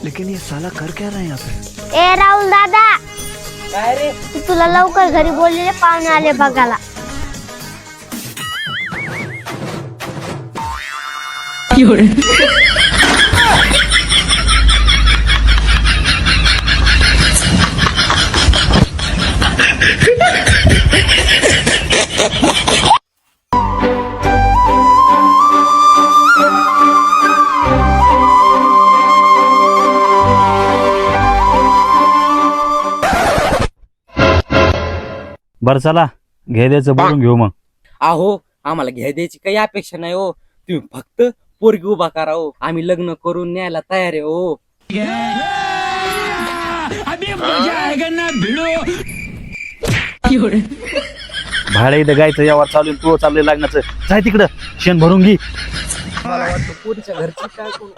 लेकिन ये साला कर क्या रहा है यहाँ पे? ए राहुल दादा, काय रे? तुला लवकर घरी बोललेले पाहुणे आले बघायला. बरं चला घे द्यायचं बोलून घेऊ मग. अहो आम्हाला घ्या द्यायची काही अपेक्षा नाही हो. तुम्ही फक्त पोरगी उभा करा हो, आम्ही लग्न करून न्यायला तयार आहे हो. भाडे इथं गायचं यावर चालून तू चाललंय लग्नाचं. जाय तिकडं शेण भरून घे. मला वाटतं पोरीच्या घरची काय करू.